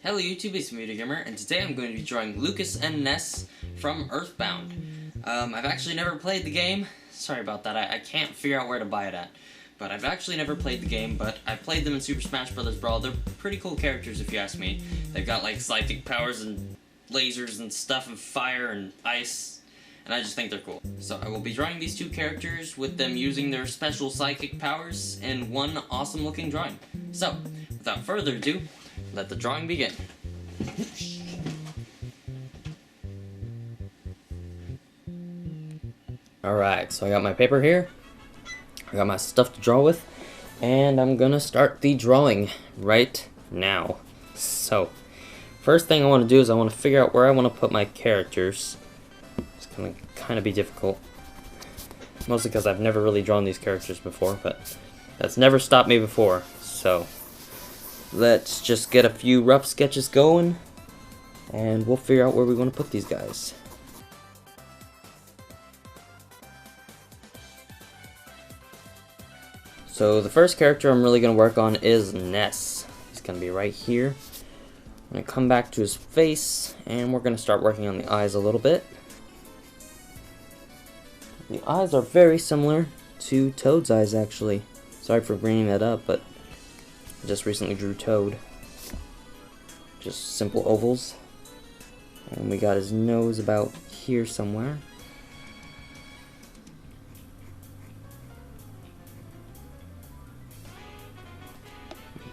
Hello YouTube, it's Vdeogamer, and today I'm going to be drawing Lucas and Ness from Earthbound. I've actually never played the game. Sorry about that, I can't figure out where to buy it at. But I've actually never played the game, but I played them in Super Smash Bros. Brawl. They're pretty cool characters if you ask me. They've got like psychic powers and lasers and stuff and fire and ice, and I just think they're cool. So I will be drawing these two characters with them using their special psychic powers in one awesome looking drawing. So, without further ado, let the drawing begin. Alright, so I got my paper here, I got my stuff to draw with, and I'm gonna start the drawing right now. So, first thing I want to do is I want to figure out where I want to put my characters. It's gonna kind of be difficult, mostly because I've never really drawn these characters before, but that's never stopped me before, so let's just get a few rough sketches going, and we'll figure out where we want to put these guys. So the first character I'm really going to work on is Ness. He's going to be right here. I'm going to come back to his face, and we're going to start working on the eyes a little bit. The eyes are very similar to Toad's eyes, actually. Sorry for bringing that up, but I just recently drew Toad. Just simple ovals. And we got his nose about here somewhere.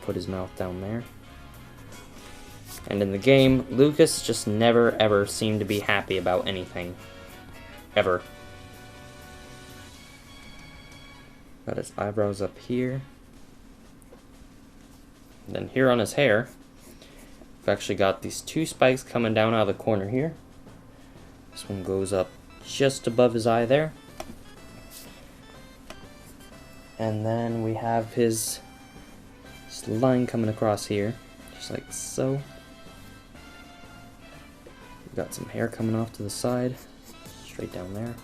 Put his mouth down there. And in the game, Lucas just never ever seemed to be happy about anything. Ever. Got his eyebrows up here. And then here on his hair, I've actually got these two spikes coming down out of the corner here. This one goes up just above his eye there. And then we have his line coming across here, just like so. We've got some hair coming off to the side, straight down there.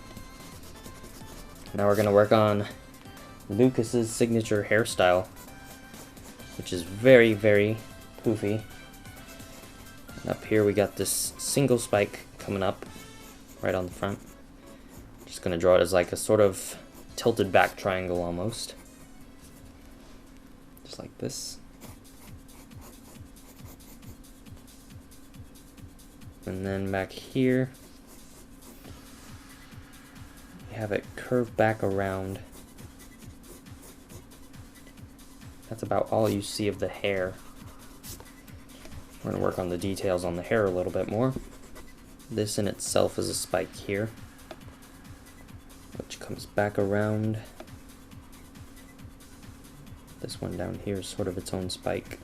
Now we're going to work on Lucas's signature hairstyle, which is very, very poofy. And up here we got this single spike coming up right on the front. Just going to draw it as like a sort of tilted back triangle almost. Just like this. And then back here, we have it curved back around. That's about all you see of the hair. We're going to work on the details on the hair a little bit more. This in itself is a spike here, which comes back around. This one down here is sort of its own spike.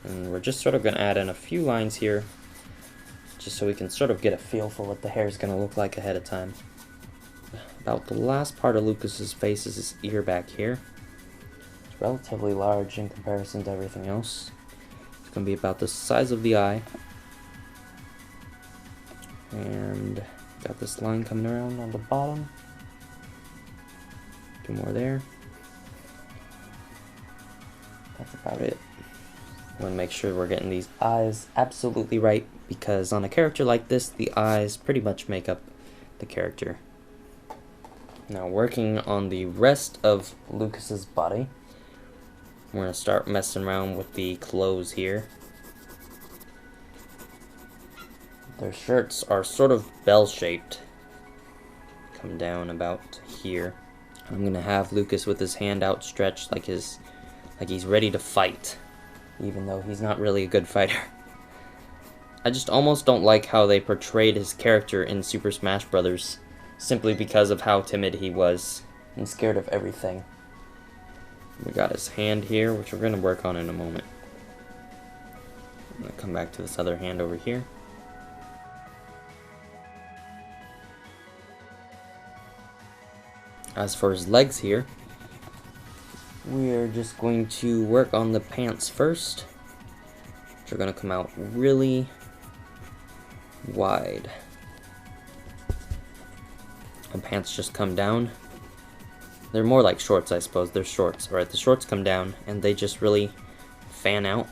And we're just sort of going to add in a few lines here, just so we can sort of get a feel for what the hair is going to look like ahead of time. About the last part of Lucas's face is his ear back here. It's relatively large in comparison to everything else. It's going to be about the size of the eye. And got this line coming around on the bottom. Two more there. That's about it. I want to make sure we're getting these eyes absolutely right, because on a character like this, the eyes pretty much make up the character. Now working on the rest of Lucas's body, we're going to start messing around with the clothes here. Their shirts are sort of bell-shaped. Come down about here. I'm going to have Lucas with his hand outstretched like he's ready to fight, even though he's not really a good fighter. I just almost don't like how they portrayed his character in Super Smash Bros. Simply because of how timid he was and scared of everything. We got his hand here, which we're going to work on in a moment. I'm going to come back to this other hand over here. As for his legs here, we're just going to work on the pants first, which are going to come out really wide. The pants just come down. They're more like shorts, I suppose. They're shorts, right? The shorts come down, and they just really fan out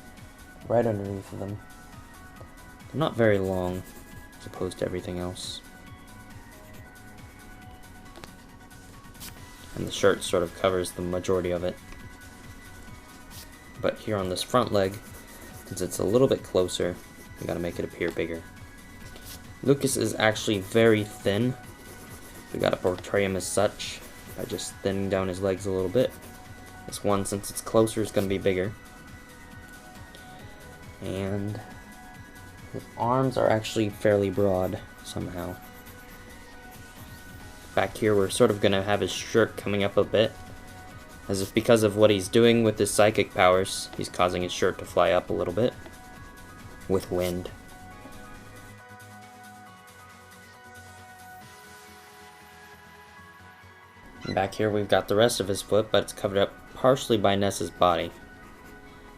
right underneath of them. They're not very long as opposed to everything else. And the shirt sort of covers the majority of it. But here on this front leg, since it's a little bit closer, we gotta make it appear bigger. Lukas is actually very thin. We gotta portray him as such by just thinning down his legs a little bit. This one, since it's closer, is gonna be bigger. And his arms are actually fairly broad somehow. Back here, we're sort of gonna have his shirt coming up a bit, as if because of what he's doing with his psychic powers, he's causing his shirt to fly up a little bit with wind. And back here we've got the rest of his foot, but it's covered up partially by Ness's body.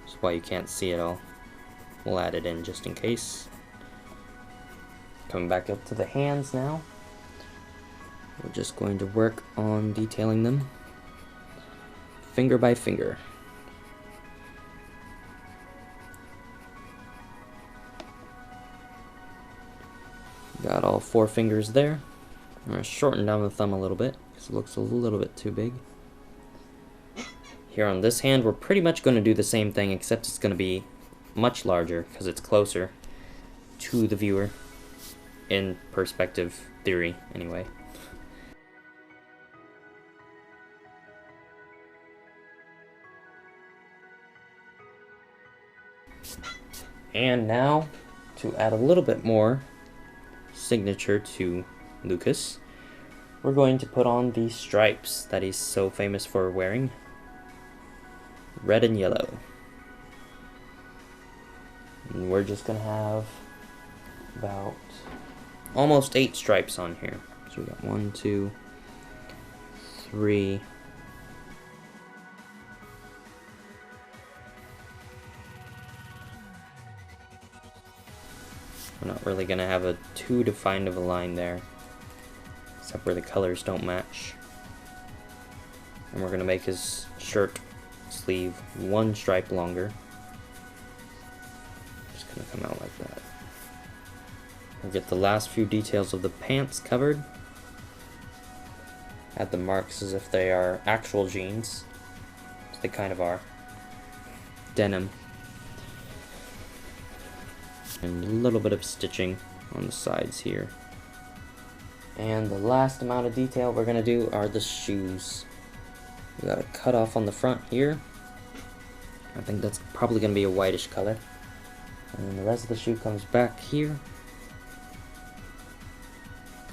That's why you can't see it all. We'll add it in just in case. Coming back up to the hands now. We're just going to work on detailing them finger by finger. Got all 4 fingers there. I'm going to shorten down the thumb a little bit because it looks a little bit too big. Here on this hand, we're pretty much going to do the same thing, except it's going to be much larger because it's closer to the viewer, in perspective theory anyway. And now, to add a little bit more signature to Lukas, we're going to put on the stripes that he's so famous for wearing. Red and yellow. And we're just going to have about almost 8 stripes on here. So we got 1, 2, 3, we're not really going to have a too defined of a line there, except where the colors don't match. And we're going to make his shirt sleeve 1 stripe longer. Just going to come out like that. We'll get the last few details of the pants covered. Add the marks as if they are actual jeans. They kind of are. Denim. And a little bit of stitching on the sides here. And the last amount of detail we're going to do are the shoes. We got a cut off on the front here. I think that's probably going to be a whitish color. And then the rest of the shoe comes back here.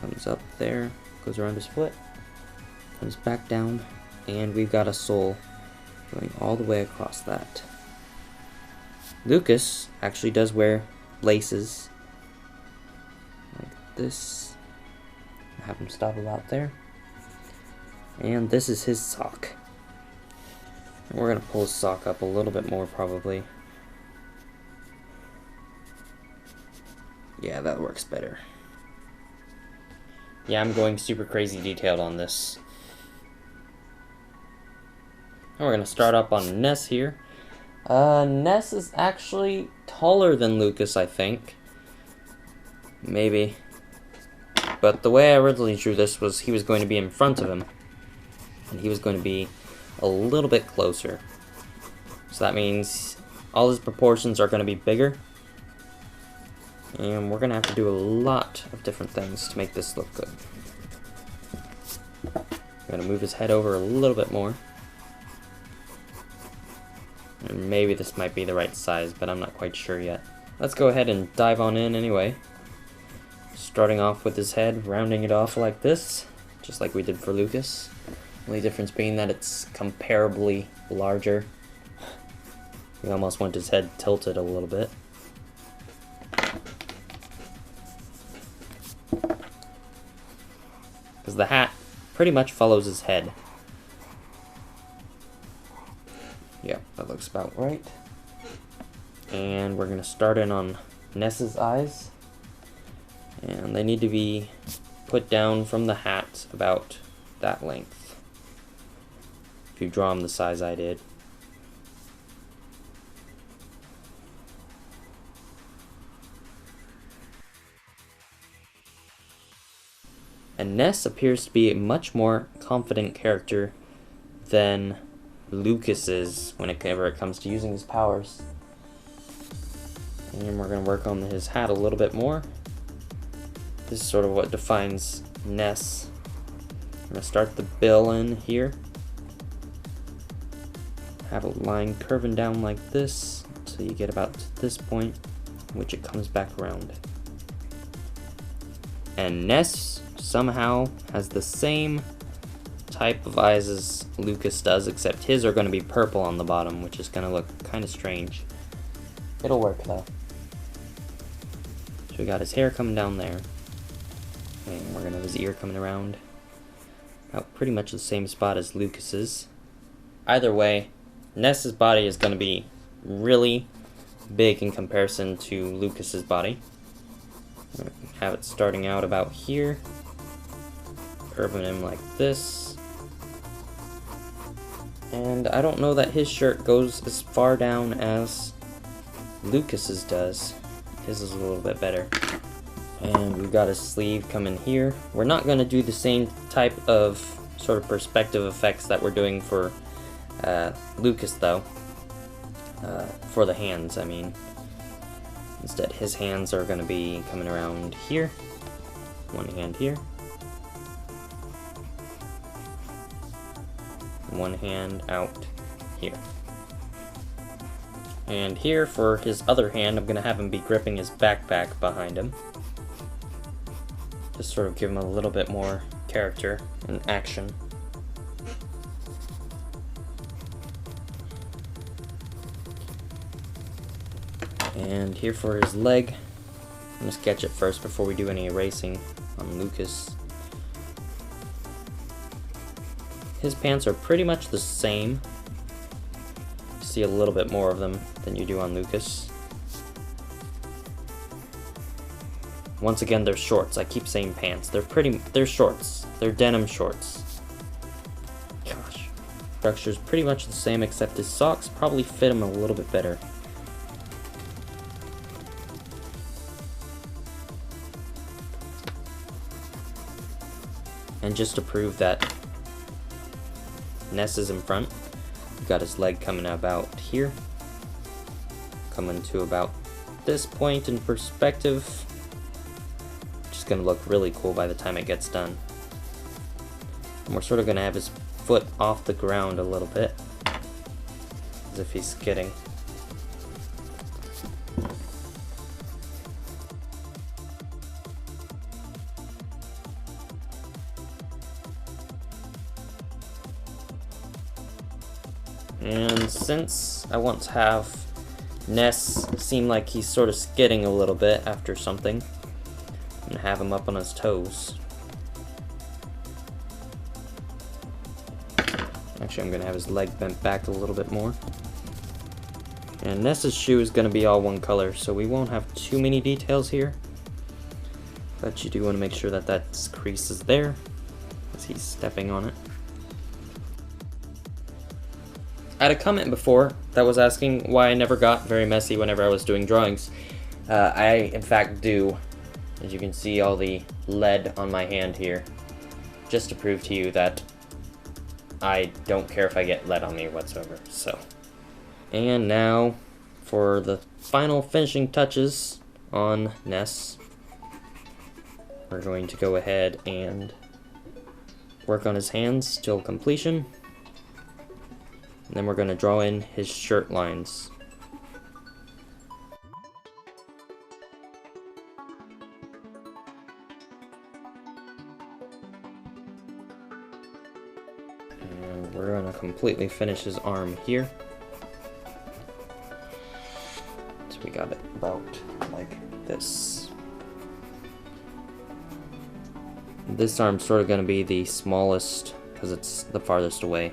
Comes up there, goes around his foot, comes back down, and we've got a sole going all the way across that. Lukas actually does wear laces like this. I'll have him stop about there. And this is his sock. And we're gonna pull his sock up a little bit more probably. Yeah, that works better. Yeah, I'm going super crazy detailed on this. And we're gonna start up on Ness here. Ness is actually taller than Lukas, I think. Maybe. But the way I originally drew this was he was going to be in front of him. And he was going to be a little bit closer. So that means all his proportions are going to be bigger. And we're going to have to do a lot of different things to make this look good. I'm going to move his head over a little bit more. And maybe this might be the right size, but I'm not quite sure yet. Let's go ahead and dive on in anyway. Starting off with his head, rounding it off like this, just like we did for Lukas. Only difference being that it's comparably larger. We almost want his head tilted a little bit. Because the hat pretty much follows his head. Yeah, that looks about right. And we're going to start in on Ness's eyes. And they need to be put down from the hat about that length. If you draw them the size I did. And Ness appears to be a much more confident character than Lucas is whenever it comes to using his powers. And we're going to work on his hat a little bit more. This is sort of what defines Ness. I'm going to start the bill in here. Have a line curving down like this until you get about to this point, in which it comes back around. And Ness somehow has the same type of eyes as Lucas does, except his are going to be purple on the bottom, which is going to look kind of strange. It'll work though. So we got his hair coming down there, and we're going to have his ear coming around about pretty much the same spot as Lucas's. Either way, Ness's body is going to be really big in comparison to Lucas's body. Have it starting out about here, curving him like this. And I don't know that his shirt goes as far down as Lucas's does. His is a little bit better. And we've got his sleeve coming here. We're not going to do the same type of sort of perspective effects that we're doing for Lucas though. For the hands, I mean. Instead, his hands are going to be coming around here. One hand here. One hand out here. And here, for his other hand, I'm going to have him be gripping his backpack behind him. Just sort of give him a little bit more character and action. And here for his leg, I'm going to sketch it first before we do any erasing on Lucas. His pants are pretty much the same. You see a little bit more of them than you do on Lucas. Once again, they're shorts. I keep saying pants. They're shorts. They're denim shorts. Gosh. Structure's pretty much the same, except his socks probably fit him a little bit better. And just to prove that Ness is in front, we've got his leg coming about here. Coming to about this point in perspective. Which is going to look really cool by the time it gets done. And we're sort of going to have his foot off the ground a little bit. As if he's skidding. And since I want to have Ness seem like he's sort of skidding a little bit after something, I'm going to have him up on his toes. Actually, I'm going to have his leg bent back a little bit more. And Ness's shoe is going to be all one color, so we won't have too many details here. But you do want to make sure that that crease is there, as he's stepping on it. I had a comment before that was asking why I never got very messy whenever I was doing drawings. I, in fact, do. As you can see, all the lead on my hand here. Just to prove to you that I don't care if I get lead on me whatsoever. So, and now for the final finishing touches on Ness. We're going to go ahead and work on his hands till completion. And then we're going to draw in his shirt lines. And we're going to completely finish his arm here. So we got it about like this. This arm's sort of going to be the smallest because it's the farthest away.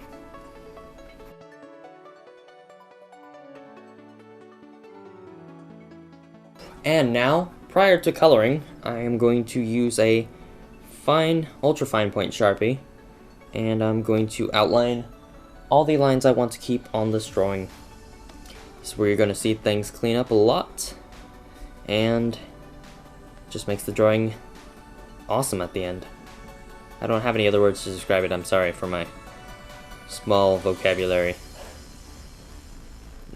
And now, prior to coloring, I am going to use a ultra fine point Sharpie, and I'm going to outline all the lines I want to keep on this drawing. This is where you're going to see things clean up a lot, and just makes the drawing awesome at the end. I don't have any other words to describe it. I'm sorry for my small vocabulary.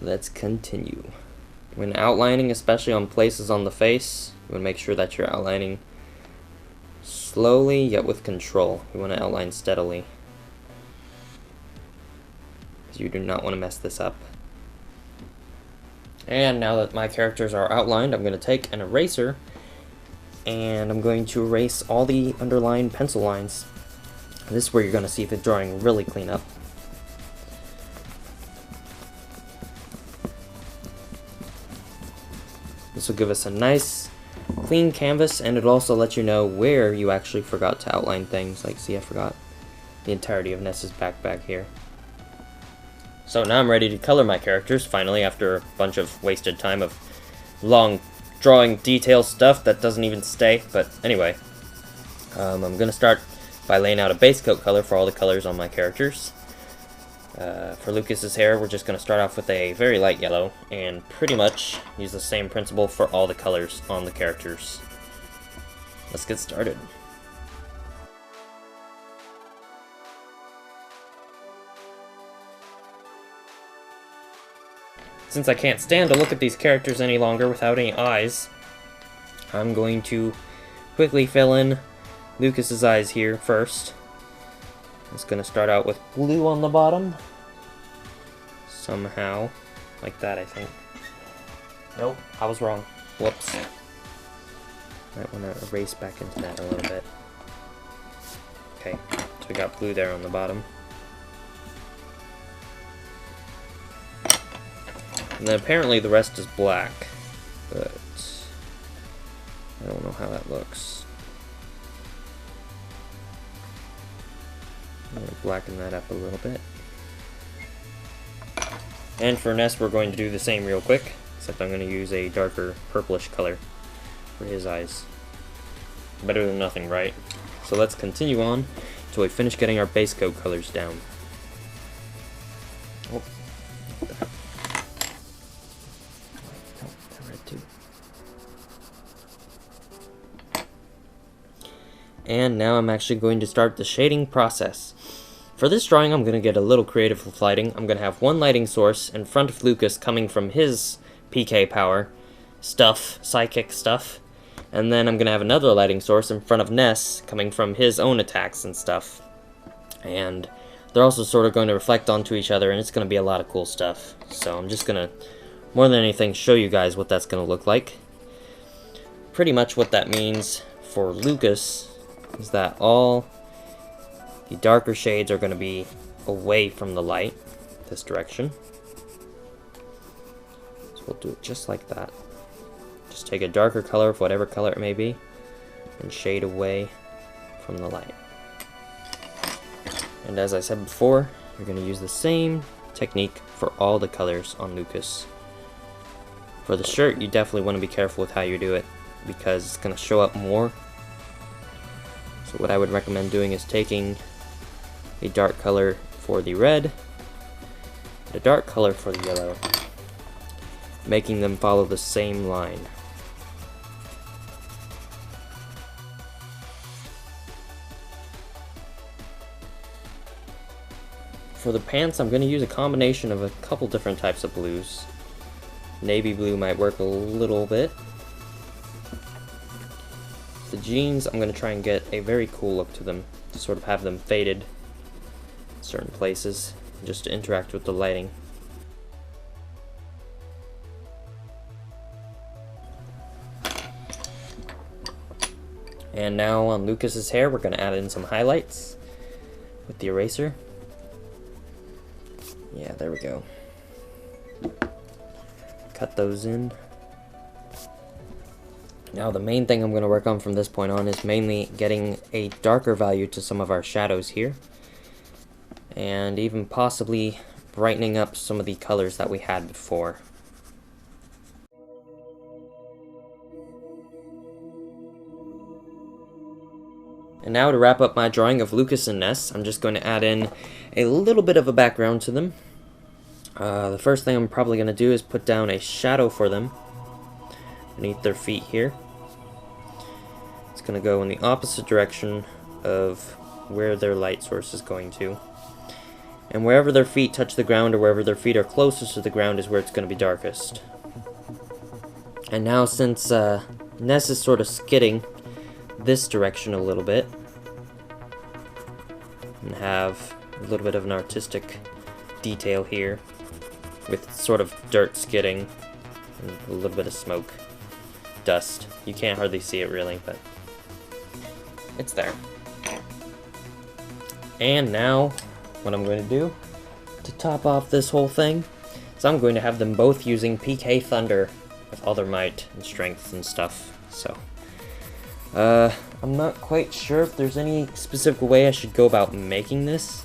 Let's continue. When outlining, especially on places on the face, you want to make sure that you're outlining slowly yet with control. You want to outline steadily, because you do not want to mess this up. And now that my characters are outlined, I'm going to take an eraser and I'm going to erase all the underlined pencil lines. This is where you're going to see the drawing really clean up. This will give us a nice clean canvas, and it'll also let you know where you actually forgot to outline things. Like, see, I forgot the entirety of Ness's backpack here. So now I'm ready to color my characters, finally, after a bunch of wasted time of long drawing detail stuff that doesn't even stay. But anyway, I'm going to start by laying out a base coat color for all the colors on my characters. For Lucas's hair, we're just going to start off with a very light yellow and pretty much use the same principle for all the colors on the characters. Let's get started. Since I can't stand to look at these characters any longer without any eyes, I'm going to quickly fill in Lucas's eyes here first. It's going to start out with blue on the bottom. Somehow. Like that, I think. Nope, I was wrong. Whoops. Might want to erase back into that a little bit. Okay, so we got blue there on the bottom. And then apparently the rest is black, but I don't know how that looks. I'm going to blacken that up a little bit. And for Ness, we're going to do the same real quick, except I'm going to use a darker purplish color for his eyes. Better than nothing, right? So let's continue on until we finish getting our base coat colors down. Oh. And now I'm actually going to start the shading process. For this drawing, I'm going to get a little creative with lighting. I'm going to have one lighting source in front of Lucas coming from his PK power stuff, psychic stuff. And then I'm going to have another lighting source in front of Ness coming from his own attacks and stuff. And they're also sort of going to reflect onto each other, and it's going to be a lot of cool stuff. So I'm just going to, more than anything, show you guys what that's going to look like. Pretty much what that means for Lucas is that all the darker shades are going to be away from the light, this direction. So we'll do it just like that. Just take a darker color of whatever color it may be and shade away from the light. And as I said before, you're going to use the same technique for all the colors on Lucas. For the shirt, you definitely want to be careful with how you do it, because it's going to show up more. So what I would recommend doing is taking a dark color for the red, and a dark color for the yellow, making them follow the same line. For the pants, I'm going to use a combination of a couple different types of blues. Navy blue might work a little bit. The jeans, I'm going to try and get a very cool look to them, to sort of have them faded in certain places, just to interact with the lighting. And now on Lucas's hair, we're going to add in some highlights with the eraser. Yeah, there we go. Cut those in. Now the main thing I'm going to work on from this point on is mainly getting a darker value to some of our shadows here, and even possibly brightening up some of the colors that we had before. And now to wrap up my drawing of Lucas and Ness, I'm just going to add in a little bit of a background to them. The first thing I'm probably going to do is put down a shadow for them beneath their feet here. It's going to go in the opposite direction of where their light source is going to. And wherever their feet touch the ground, or wherever their feet are closest to the ground, is where it's going to be darkest. And now, since Ness is sort of skidding this direction a little bit, and have a little bit of an artistic detail here, with sort of dirt skidding, and a little bit of smoke, dust. You can't hardly see it really, but it's there. And now, what I'm going to do to top off this whole thing is I'm going to have them both using PK Thunder with all their might and strength and stuff. So, I'm not quite sure if there's any specific way I should go about making this.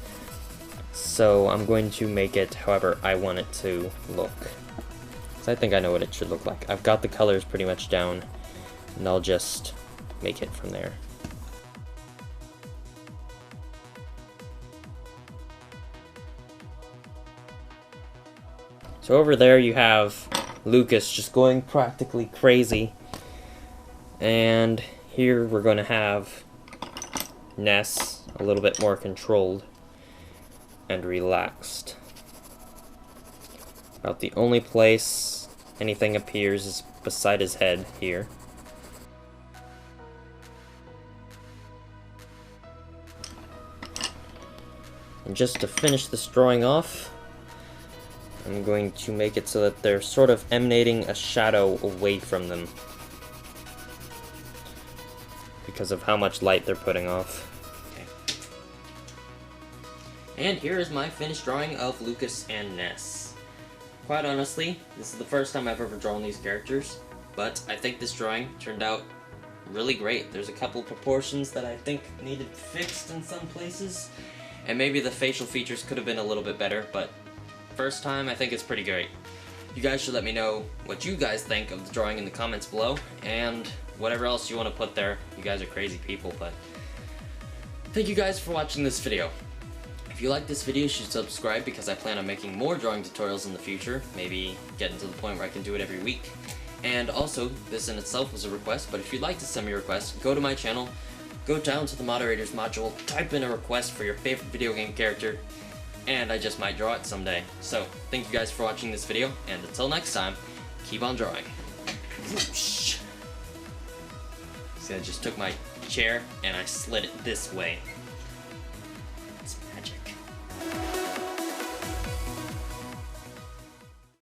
So I'm going to make it however I want it to look. So I think I know what it should look like. I've got the colors pretty much down, and I'll just make it from there. So over there you have Lukas just going practically crazy. And here we're going to have Ness a little bit more controlled and relaxed. About the only place anything appears is beside his head here. And just to finish this drawing off, I'm going to make it so that they're sort of emanating a shadow away from them, because of how much light they're putting off. Okay. And here is my finished drawing of Lukas and Ness. Quite honestly, this is the first time I've ever drawn these characters, but I think this drawing turned out really great. There's a couple proportions that I think needed fixed in some places, and maybe the facial features could have been a little bit better, but first time, I think it's pretty great. You guys should let me know what you guys think of the drawing in the comments below, and whatever else you want to put there. You guys are crazy people, but thank you guys for watching this video. If you like this video, you should subscribe, because I plan on making more drawing tutorials in the future, maybe getting to the point where I can do it every week. And also, this in itself was a request, but if you'd like to send me a request, go to my channel, go down to the moderators module, type in a request for your favorite video game character, and I just might draw it someday. So, thank you guys for watching this video, and until next time, keep on drawing. See, I just took my chair and I slid it this way.